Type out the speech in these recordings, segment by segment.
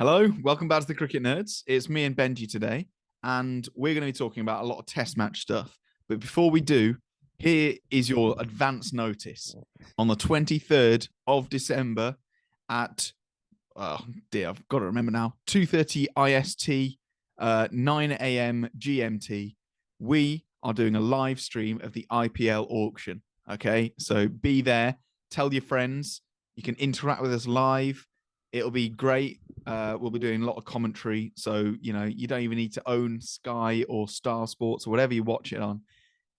Hello, welcome back to the Cricket Nerds. It's me and Benji today, and we're going to be talking about a lot of test match stuff. But before we do, here is your advance notice. On the 23rd of December at, oh dear, I've got to remember now, 2:30 IST, 9 a.m. GMT, we are doing a live stream of the IPL auction. Okay, so be there, tell your friends, you can interact with us live. It'll be great. We'll be doing a lot of commentary. So, you don't even need to own Sky or Star Sports or whatever you watch it on.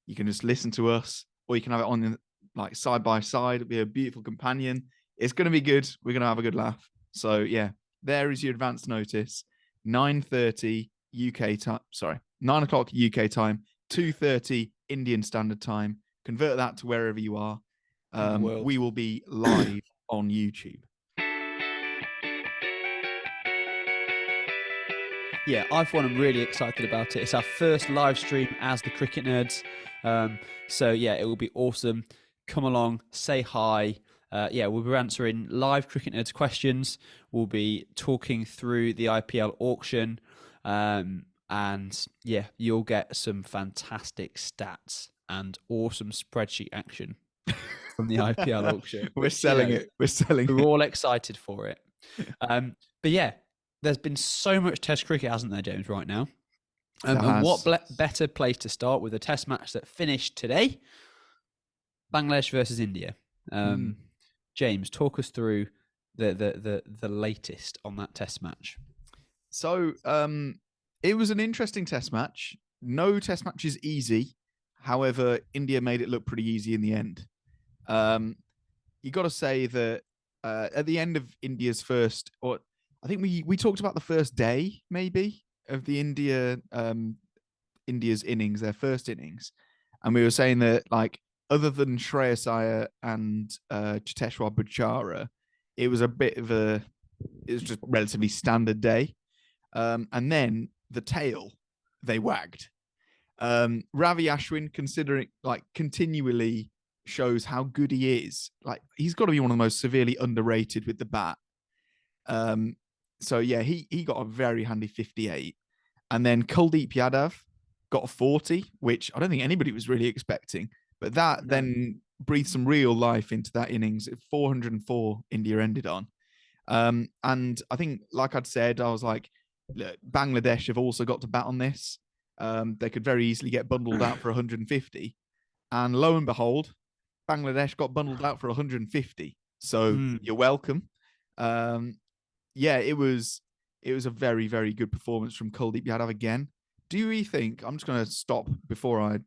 You can just listen to us, or you can have it on like side by side. It'll be a beautiful companion. It's going to be good. We're going to have a good laugh. So, yeah, there is your advance notice. 9:30 UK time. Sorry, 9 o'clock UK time, 2:30 Indian Standard Time. Convert that to wherever you are. We will be live on YouTube. Yeah, I for one am really excited about it. It's our first live stream as the Cricket Nerds. So yeah, it will be awesome. Come along, say hi. We'll be answering live Cricket Nerds questions. We'll be talking through the IPL auction. And yeah, you'll get some fantastic stats and awesome spreadsheet action from the IPL auction. We're selling it. We're all excited for it. But yeah, there's been so much Test cricket, hasn't there, James, right now? And what better place to start with a Test match that finished today? Bangladesh versus India. James, talk us through the latest on that Test match. So it was an interesting Test match. No Test match is easy. However, India made it look pretty easy in the end. You got to say that at the end of India's first, or I think we talked about the first day, maybe, of the India's innings, their first innings. And we were saying that, like, other than Shreyas Iyer and Cheteshwar Butchara, it was just a relatively standard day. And then the tail, they wagged. Ravi Ashwin, considering, like, continually shows how good he is. Like, he's got to be one of the most severely underrated with the bat. So yeah, he got a very handy 58. And then Kuldeep Yadav got a 40, which I don't think anybody was really expecting. But that then breathed some real life into that innings. 404 India ended on. And I think, like I'd said, I was like, look, Bangladesh have also got to bat on this. They could very easily get bundled out for 150. And lo and behold, Bangladesh got bundled out for 150. So you're welcome. Yeah, it was a very, very good performance from Kuldeep Yadav again. Do you think, I'm just going to stop before I,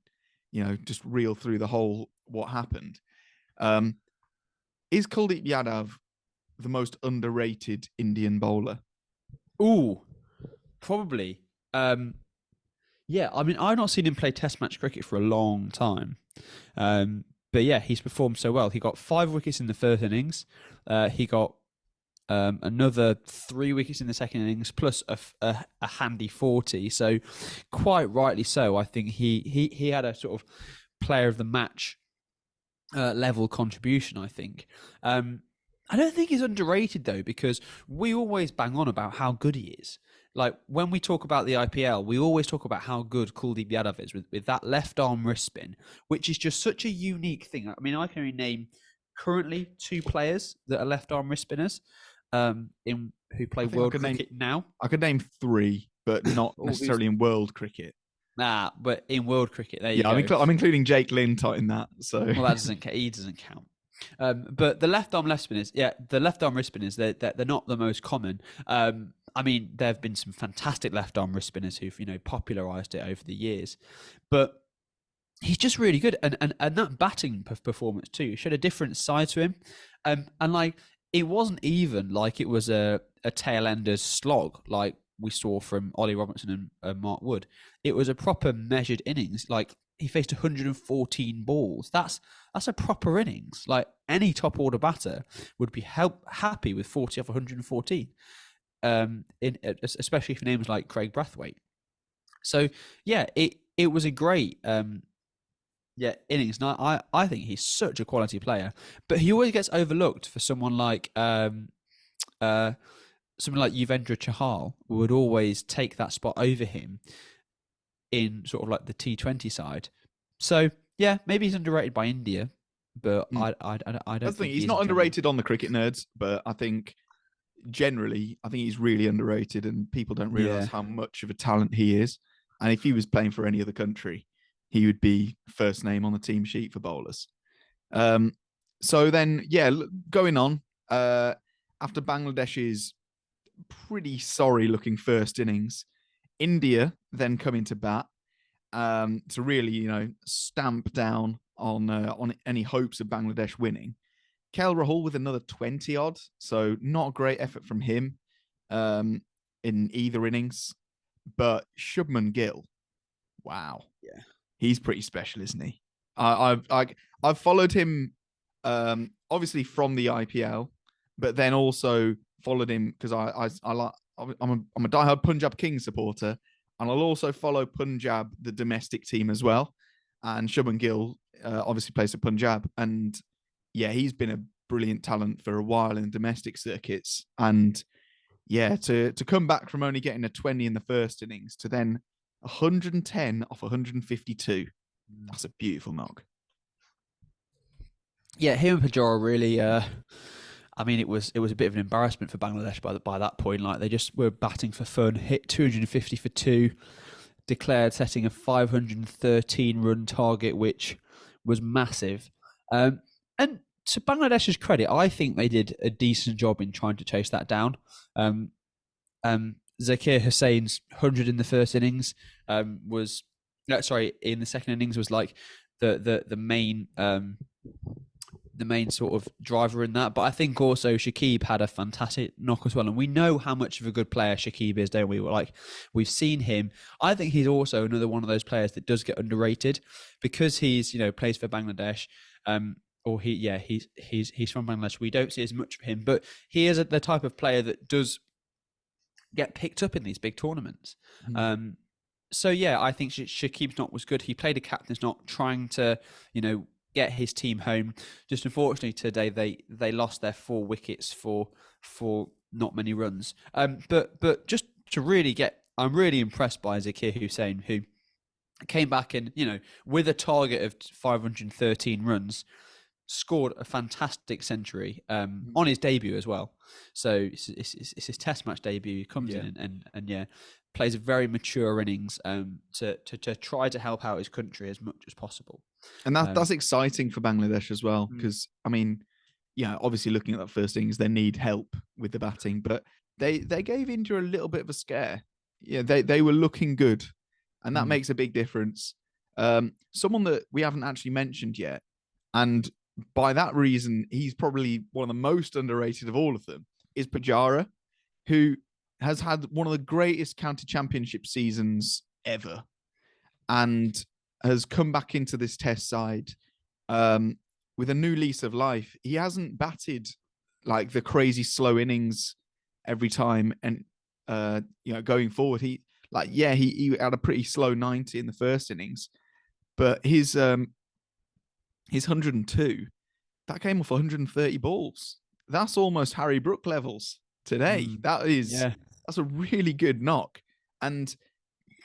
just reel through the whole what happened. Is Kuldeep Yadav the most underrated Indian bowler? Ooh, probably. Yeah, I mean, I've not seen him play Test match cricket for a long time. But yeah, he's performed so well. He got 5 wickets in the first innings. He got another 3 wickets in the second innings, plus a handy 40. So quite rightly so, I think he had a sort of player of the match level contribution, I think. I don't think he's underrated, though, because we always bang on about how good he is. Like, when we talk about the IPL, we always talk about how good Kuldeep Yadav is with that left arm wrist spin, which is just such a unique thing. I mean, I can only name currently 2 players that are left arm wrist spinners who play world cricket now. I could name 3, but not necessarily in world cricket. Nah, but in world cricket, there you go. I'm including Jake Lintott in that. So well, that doesn't he doesn't count. But the left arm left spinners, the left arm wrist spinners, they're not the most common. I mean, there have been some fantastic left arm wrist spinners who've popularized it over the years, but he's just really good, and that batting performance too showed a different side to him, and like, it wasn't even like it was a tail ender's slog like we saw from Ollie Robertson and Mark Wood. It was a proper measured innings. Like, he faced 114 balls. That's a proper innings. Like, any top order batter would be happy with 40 off 114. Especially for names like Craig Brathwaite. So yeah, it was a great innings. And I think he's such a quality player, but he always gets overlooked for someone like something like Yuvendra Chahal would always take that spot over him in sort of like the T20 side. So yeah, maybe he's underrated by India, but I don't think he's not underrated on the Cricket Nerds, but I think generally, I think he's really underrated, and people don't realize how much of a talent he is. And if he was playing for any other country, he would be first name on the team sheet for bowlers. So then, going on, after Bangladesh's pretty sorry looking first innings, India then come into bat to really, stamp down on any hopes of Bangladesh winning. KL Rahul with another 20 odd, so not a great effort from him in either innings. But SHUBMAN GILL, wow, Yeah, he's pretty special, isn't he? I've followed him obviously from the IPL, but then also followed him because I'm a diehard Punjab Kings supporter, and I'll also follow Punjab, the domestic team, as well. And SHUBMAN GILL obviously plays for Punjab, and yeah, he's been a brilliant talent for a while in domestic circuits. And yeah, to come back from only getting a 20 in the first innings to then 110 off 152, that's a beautiful knock. Yeah, him and Pujara really. I mean, it was a bit of an embarrassment for Bangladesh by that point. Like, they just were batting for fun, hit 250 for 2, declared setting a 513 run target, which was massive. And to Bangladesh's credit, I think they did a decent job in trying to chase that down. Zakir Hussein's 100 in the first innings in the second innings was like the main sort of driver in that. But I think also Shakib had a fantastic knock as well. And we know how much of a good player Shakib is, don't we? We've seen him. I think he's also another one of those players that does get underrated because he's, plays for Bangladesh. He's from Bangladesh. We don't see as much of him, but he is the type of player that does get picked up in these big tournaments. So yeah, I think Shakib's knock was good. He played a captain's knock, trying to, get his team home. Just unfortunately today they lost their 4 wickets for not many runs. But just to really I'm really impressed by Zakir Hussain, who came back and, with a target of 513 runs, scored a fantastic century on his debut as well. So it's his Test match debut. He comes in and plays a very mature innings to try to help out his country as much as possible. And that's exciting for Bangladesh as well, because I mean, obviously looking at that first innings, they need help with the batting, but they gave India a little bit of a scare. Yeah, they were looking good, and that makes a big difference. Someone that we haven't actually mentioned yet, and by that reason, he's probably one of the most underrated of all of them, is Pujara, who has had one of the greatest county championship seasons ever, and has come back into this Test side with a new lease of life. He hasn't batted like the crazy slow innings every time, and going forward, he had a pretty slow 90 in the first innings, but his 102, that came off 130 balls. That's almost Harry Brook levels today. That's a really good knock, and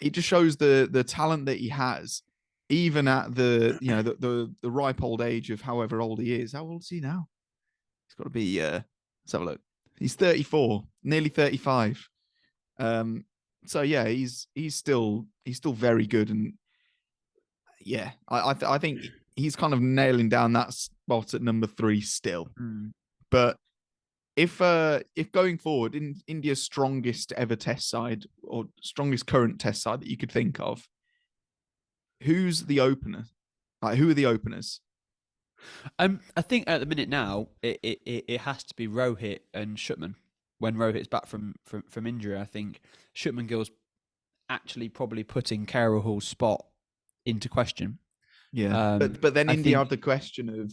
it just shows the talent that he has, even at the ripe old age of however old he is. How old is he now? He's got to be. Let's have a look. He's 34, nearly 35. So yeah, he's still very good, and yeah, I think he's kind of nailing down that spot at number 3 still. But if going forward, in India's strongest ever Test side, or strongest current Test side that you could think of, who's the opener? Like, who are the openers? I think at the minute now it has to be Rohit and SHUBMAN. When Rohit's back from injury, I think SHUBMAN Gill's actually probably putting KL Rahul's spot into question. Yeah, but then India had the question of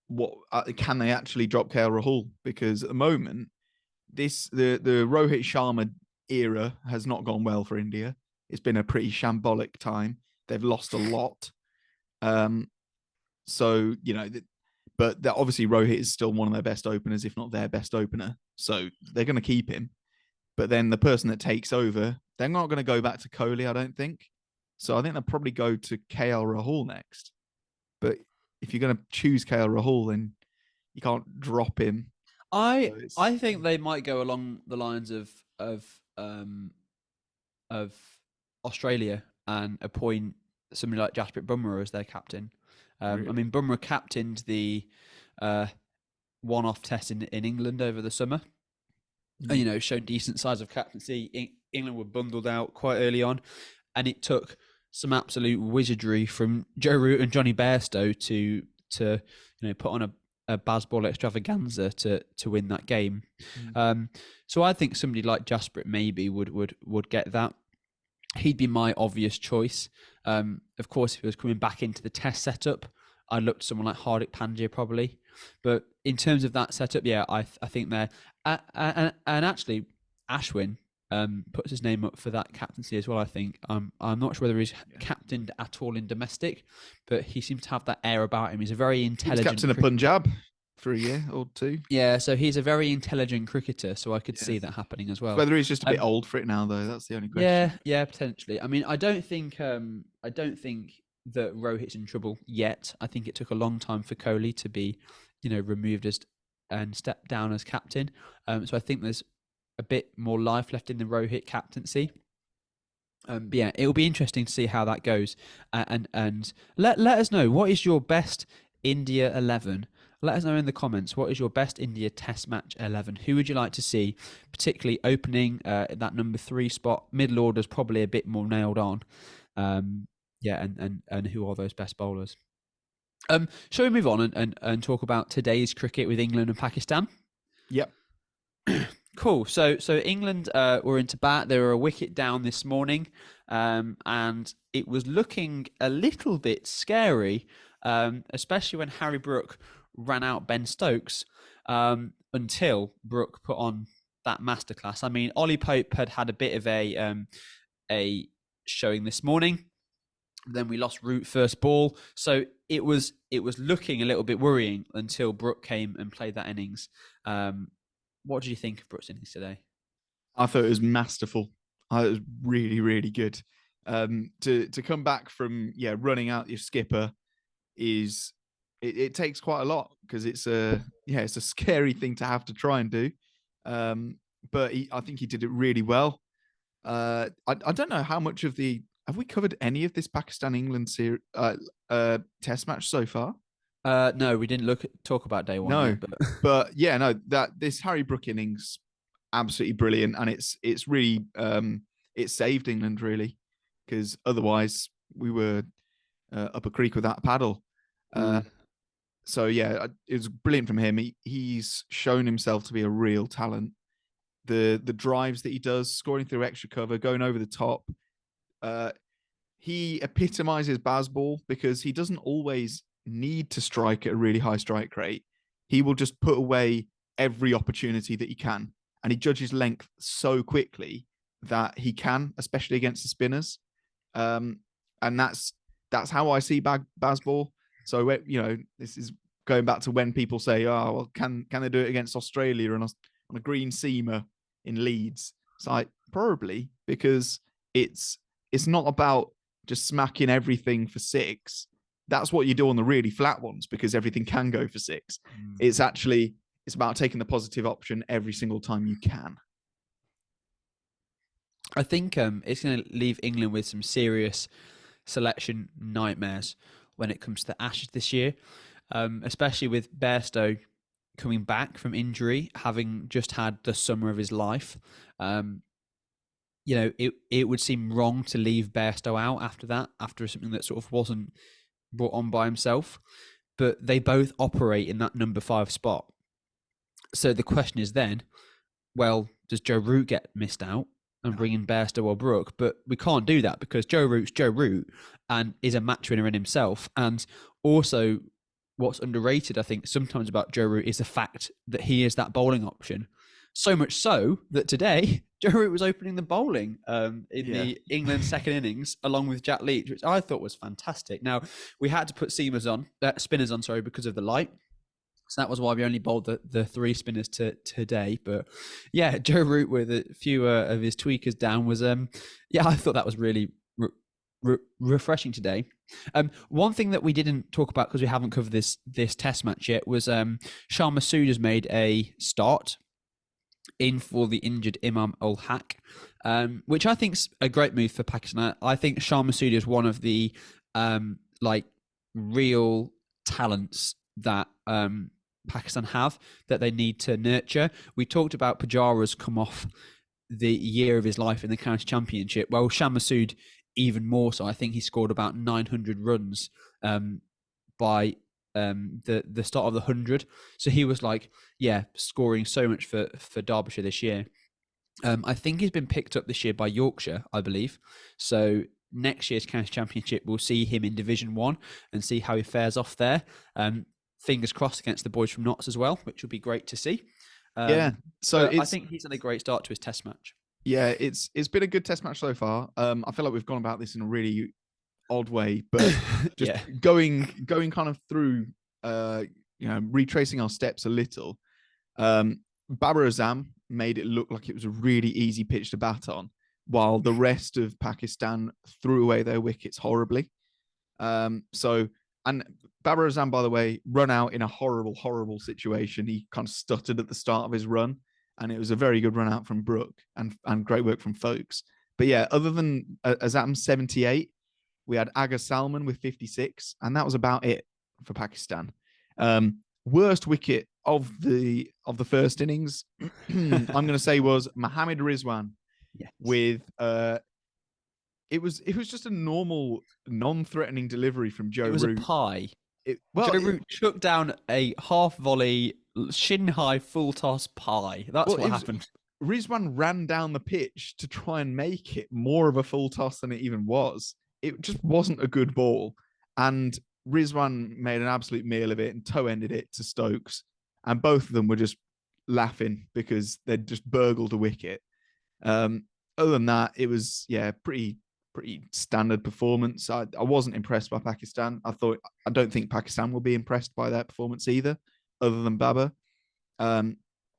what can they actually drop KL Rahul, because at the moment the Rohit Sharma era has not gone well for India. It's been a pretty shambolic time. They've lost a lot. So But that obviously Rohit is still one of their best openers, if not their best opener. So they're going to keep him. But then the person that takes over, they're not going to go back to Kohli, I don't think. So I think they'll probably go to KL Rahul next. But if you're going to choose KL Rahul, then you can't drop him. I think they might go along the lines of Australia and appoint somebody like Jasprit Bumrah as their captain. Really? I mean, Bumrah captained the one-off test in England over the summer. And, you know, showed decent size of captaincy. England were bundled out quite early on, and it took some absolute wizardry from Joe Root and Johnny Bairstow to put on a Bazball extravaganza to win that game. So I think somebody like Jasprit maybe would get that. He'd be my obvious choice. Of course, if he was coming back into the test setup, I'd look to someone like Hardik Pandya probably. But in terms of that setup, yeah, I think they're... and actually, Ashwin puts his name up for that captaincy as well, I think. I'm not sure whether he's captained at all in domestic, but he seems to have that air about him. He's a very intelligent... He's captain of Punjab for a year or two. Yeah, so he's a very intelligent cricketer, so I could see that happening as well. Whether he's just a bit old for it now, though, that's the only question. Yeah, potentially. I mean, I don't think that Rohit's in trouble yet. I think it took a long time for Kohli to be, removed as and stepped down as captain. So I think there's a bit more life left in the Rohit captaincy. But yeah, it'll be interesting to see how that goes. And let us know, what is your best India 11? Let us know in the comments, what is your best India Test match 11? Who would you like to see, particularly opening that number 3 spot? Middle order's probably a bit more nailed on. And who are those best bowlers? Shall we move on and talk about today's cricket with England and Pakistan? Yep. Cool. So England were into bat. They were a wicket down this morning, and it was looking a little bit scary, especially when Harry Brook ran out Ben Stokes, until Brook put on that masterclass. I mean, Ollie Pope had a bit of a showing this morning. Then we lost Root first ball, so it was looking a little bit worrying until Brook came and played that innings. What did you think of Brook's innings today? I thought it was masterful. It was really, really good. To come back from running out your skipper is it takes quite a lot, because it's a scary thing to have to try and do. But I think he did it really well. I don't know how much of have we covered any of this Pakistan-England test match so far? No, we didn't talk about day one. No, yet, but this Harry Brook innings, absolutely brilliant, and it's really it saved England really, because otherwise we were up a creek without a paddle. So yeah, it was brilliant from him. He's shown himself to be a real talent. The drives that he does, scoring through extra cover, going over the top. He epitomizes Bazball, because he doesn't always need to strike at a really high strike rate. He will just put away every opportunity that he can, and he judges length so quickly that he can, especially against the spinners. And that's how I see Bazball. So this is going back to when people say, "Oh, well, can they do it against Australia on a green seamer in Leeds?" It's like, probably, because it's not about just smacking everything for 6. That's what you do on the really flat ones, because everything can go for 6. It's about taking the positive option every single time you can. I think it's going to leave England with some serious selection nightmares when it comes to the Ashes this year, especially with Bairstow coming back from injury, having just had the summer of his life. It would seem wrong to leave Bairstow out after something that sort of wasn't brought on by himself. But they both operate in that number 5 spot. So the question is then, well, does Joe Root get missed out and bring in Bairstow or Brook? But we can't do that, because Joe Root's Joe Root and is a match winner in himself. And also, what's underrated, I think, sometimes about Joe Root is the fact that he is that bowling option. So much so that today, Joe Root was opening the bowling in the England second innings, along with Jack Leach, which I thought was fantastic. Now, we had to put spinners on, because of the light. So that was why we only bowled the 3 spinners today. But yeah, Joe Root with a few of his tweakers down was yeah, I thought that was really refreshing today. One thing that we didn't talk about because we haven't covered this test match yet was Shah Massoud has made a start in for the injured Imam ul Haq, which I think's a great move for Pakistan. I think Shah Massoud is one of the like real talents that Pakistan have that they need to nurture. We talked about Pujara's come off the year of his life in the county championship. Well, Shah Massoud even more so. I think he scored about 900 runs by the start of the 100. So he was like, yeah, scoring so much for Derbyshire this year. I think he's been picked up this year by Yorkshire, I believe. So next year's county championship, we'll see him in Division 1 and see how he fares off there. Fingers crossed against the boys from Notts as well, which will be great to see. Yeah, so I think he's had a great start to his test match. Yeah, it's been a good test match so far. I feel like we've gone about this in a really odd way, but just going kind of through, retracing our steps a little. Babar Azam made it look like it was a really easy pitch to bat on, while the rest of Pakistan threw away their wickets horribly. And Babar Azam, by the way, run out in a horrible, horrible situation. He kind of stuttered at the start of his run, and it was a very good run out from Brooke and great work from Folkes. But yeah, other than Azam 78, we had Aga Salman with 56, and that was about it for Pakistan. Worst wicket of the first innings, I'm going to say, was Mohammad Rizwan with it was just a normal, non-threatening delivery from Joe Root. It was a pie. Joe Root took down a half volley, shin high, full toss pie. That's what happened. Rizwan ran down the pitch to try and make it more of a full toss than it even was. It just wasn't a good ball. And Rizwan made an absolute meal of it and toe-ended it to Stokes. And both of them were just laughing because they'd just burgled a wicket. Other than that, it was, pretty standard performance. I wasn't impressed by Pakistan. I don't think Pakistan will be impressed by their performance either, other than Babar. And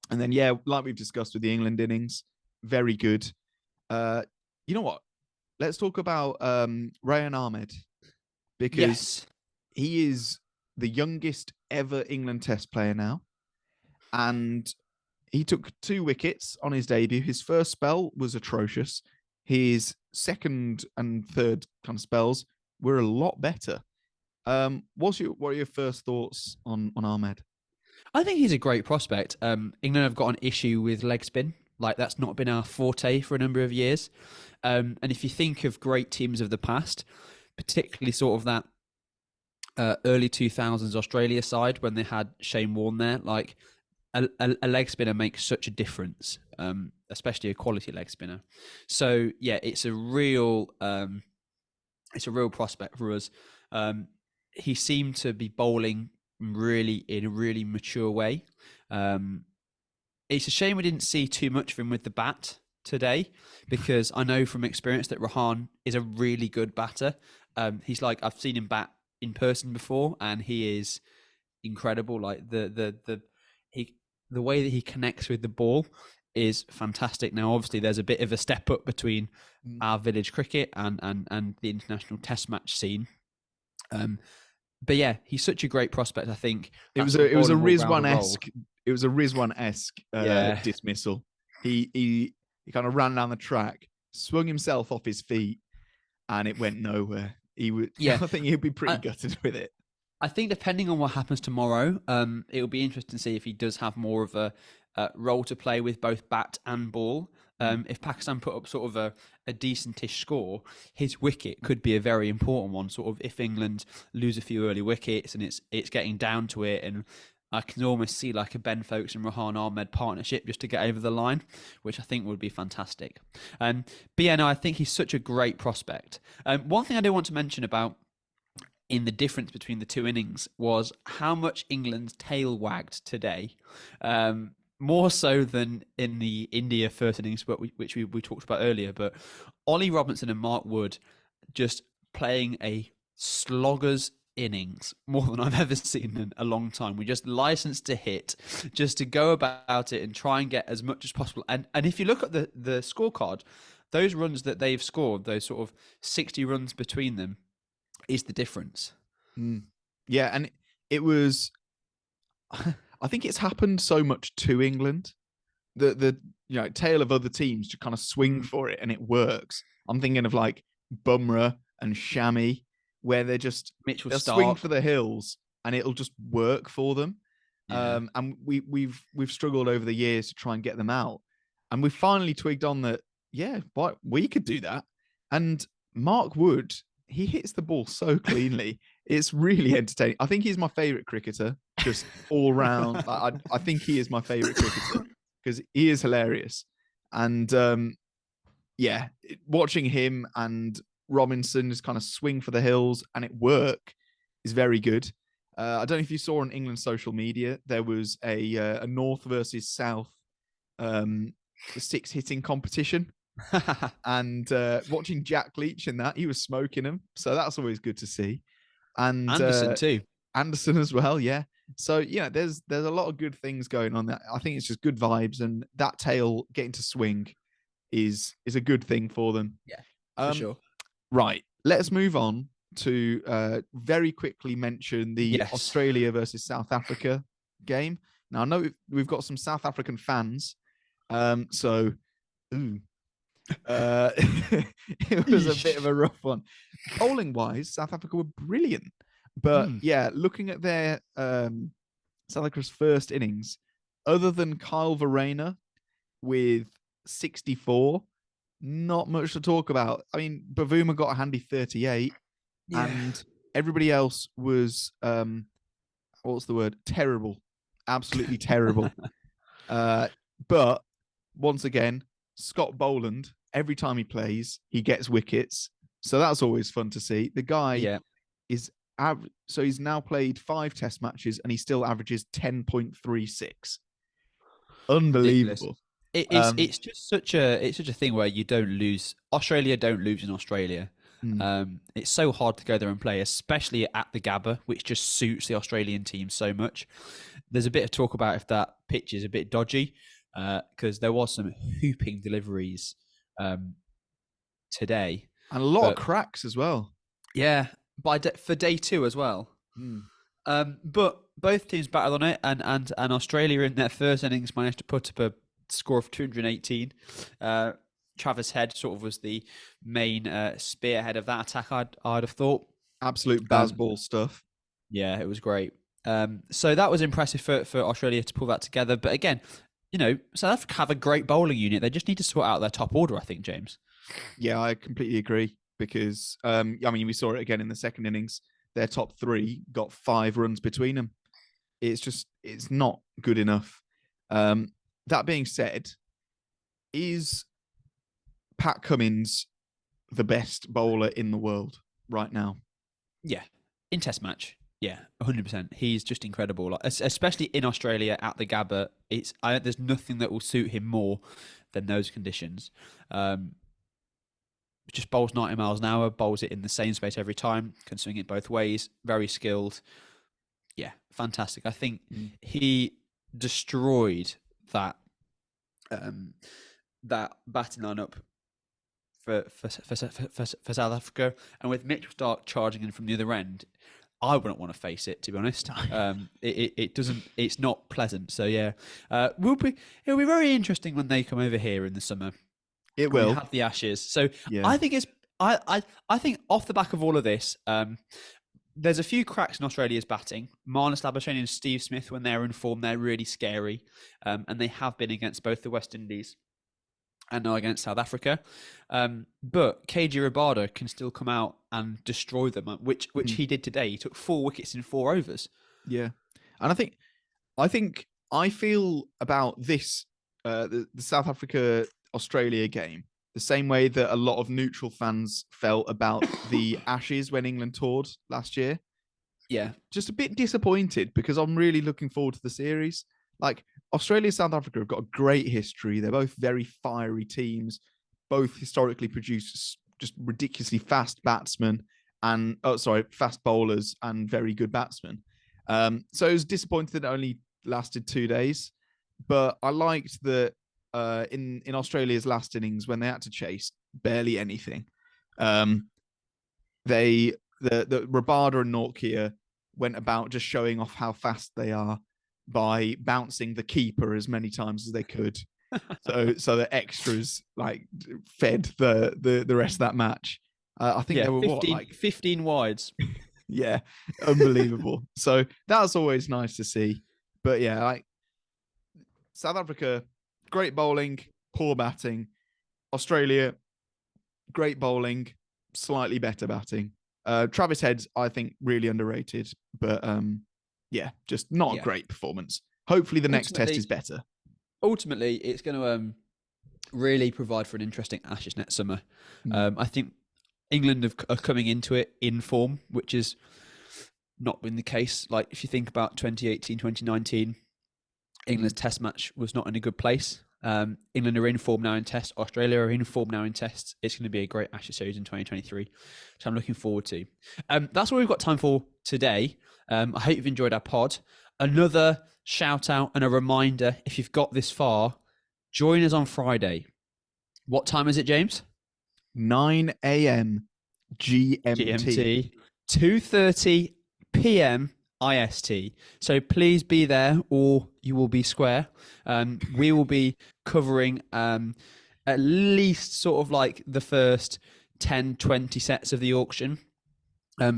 then, like we've discussed with the England innings, very good. You know what? Let's talk about Rayan Ahmed, because he is the youngest ever England Test player now. And he took 2 wickets on his debut. His first spell was atrocious. His second and third kind of spells were a lot better. What are your first thoughts on Ahmed? I think he's a great prospect. England have got an issue with leg spin. Like, that's not been our forte for a number of years. And if you think of great teams of the past, particularly sort of that early 2000s Australia side when they had Shane Warne there, like a leg spinner makes such a difference, especially a quality leg spinner. So yeah, it's a real prospect for us. He seemed to be bowling really in a really mature way. It's a shame we didn't see too much of him with the bat today, because I know from experience that Rahan is a really good batter. He's like, I've seen him bat in person before, and he is incredible. Like the way that he connects with the ball is fantastic. Now, obviously, there's a bit of a step up between our village cricket and the international test match scene. But yeah, he's such a great prospect. I think it was a Rizwan-esque. It was a Rizwan-esque dismissal. He kind of ran down the track, swung himself off his feet, and it went nowhere. I think he'd be pretty gutted with it. I think depending on what happens tomorrow, it'll be interesting to see if he does have more of a role to play with both bat and ball. If Pakistan put up sort of a decentish score, his wicket could be a very important one. Sort of if England lose a few early wickets and it's getting down to it, and I can almost see like a Ben Folkes and Rahan Ahmed partnership just to get over the line, which I think would be fantastic. But yeah, no, I think he's such a great prospect. One thing I do want to mention about in the difference between the two innings was how much England's tail wagged today. More so than in the India first innings, which we talked about earlier. But Ollie Robinson and Mark Wood just playing a slogger's innings, more than I've ever seen in a long time. We just licensed to hit, just to go about it and try and get as much as possible. And if you look at the scorecard, those runs that they've scored, those sort of 60 runs between them, is the difference. Yeah, and it was. I think it's happened so much to England. The tale of other teams to kind of swing for it and it works. I'm thinking of like Bumrah and Shami, where they'll swing for the hills and it'll just work for them. Yeah. And we've struggled over the years to try and get them out, and we finally twigged on that. Yeah, we could do that. And Mark Wood, he hits the ball so cleanly. It's really entertaining. I think he's my favorite cricketer, just all round. I think he is my favorite cricketer because he is hilarious. And watching him and Robinson just kind of swing for the hills and it work is very good. I don't know if you saw on England social media, there was a North versus South 6 hitting competition. And watching Jack Leach in that, he was smoking them. So that's always good to see. And Anderson too. Anderson as well, yeah. So there's a lot of good things going on there. I think it's just good vibes, and that tail getting to swing is a good thing for them. Yeah, for sure. Right, let's move on to very quickly mention the Australia versus South Africa game. Now I know we've got some South African fans, so it was a bit of a rough one. Bowling wise, South Africa were brilliant, but looking at their South Africa's first innings, other than Kyle Verreynne with 64, not much to talk about. I mean, Bavuma got a handy 38, and everybody else was what's the word? Terrible, absolutely terrible. But once again, Scott Boland, every time he plays, he gets wickets. So that's always fun to see. The guy is so he's now played 5 test matches and he still averages 10.36. Unbelievable. It's just such a thing where you don't lose. Australia don't lose in Australia. It's so hard to go there and play, especially at the Gabba, which just suits the Australian team so much. There's a bit of talk about if that pitch is a bit dodgy, because there was some hooping deliveries today. And a lot of cracks as well. Yeah, for day 2 as well. But both teams battled on it, and Australia in their first innings managed to put up a score of 218. Travis Head sort of was the main spearhead of that attack, I'd have thought. Absolute baseball stuff. Yeah, it was great. So that was impressive for Australia to pull that together. But again, South Africa have a great bowling unit. They just need to sort out their top order, I think, James. Yeah, I completely agree because, we saw it again in the second innings. Their top 3 got 5 runs between them. It's not good enough. That being said, is Pat Cummins the best bowler in the world right now? Yeah, in Test match. Yeah, 100%. He's just incredible, especially in Australia at the Gabba. There's nothing that will suit him more than those conditions. Just bowls 90 miles an hour, bowls it in the same space every time, can swing it both ways, very skilled. Yeah, fantastic. I think he destroyed that batting lineup for South Africa, and with Mitchell Starc charging in from the other end, I wouldn't want to face it, to be honest. It's not pleasant. So yeah, it'll be very interesting when they come over here in the summer. It will have the Ashes. So yeah. I think I think off the back of all of this, there's a few cracks in Australia's batting. Marnus Labuschagne and Steve Smith, when they're in form, they're really scary, and they have been against both the West Indies and now against South Africa. But KG Rabada can still come out and destroy them, which he did today. He took 4 wickets in 4 overs. Yeah, and I feel about this the South Africa-Australia game the same way that a lot of neutral fans felt about the Ashes when England toured last year. Yeah, just a bit disappointed because I'm really looking forward to the series. Like, Australia and South Africa have got a great history. They're both very fiery teams, both historically produced just ridiculously fast batsmen. and fast bowlers and very good batsmen. So it was disappointed that it only lasted 2 days, but I liked that in Australia's last innings when they had to chase barely anything, the Rabada and Nortje went about just showing off how fast they are by bouncing the keeper as many times as they could. So the extras like fed the rest of that match. I think there were 15 wides. Yeah, unbelievable. So that's always nice to see. But yeah, like South Africa, great bowling, poor batting. Australia, great bowling, slightly better batting. Travis Head's, I think, really underrated, but yeah, just not a great performance. Hopefully the next test is better. Ultimately, it's going to really provide for an interesting Ashes net summer. I think England are coming into it in form, which has not been the case. Like if you think about 2018, 2019, England's test match was not in a good place. England are in form now in tests. Australia are in form now in tests. It's going to be a great Ashes series in 2023, which I'm looking forward to. That's all we've got time for today. I hope you've enjoyed our pod. Another shout out and a reminder, if you've got this far, join us on Friday. What time is it, James? 9 a.m. GMT. 2:30 p.m. IST. So please be there or you will be square. We will be covering at least sort of like the first 10, 20 sets of the auction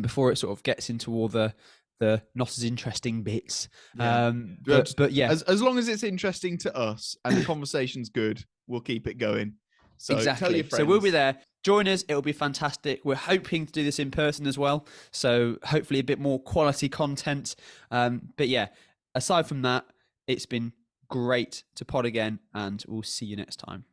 before it sort of gets into all the not as interesting bits. Yeah. But yeah. As long as it's interesting to us and the conversation's good, we'll keep it going. So exactly. Tell your friends. So we'll be there. Join us. It'll be fantastic. We're hoping to do this in person as well. So hopefully a bit more quality content. But yeah, aside from that, it's been great to pod again and we'll see you next time.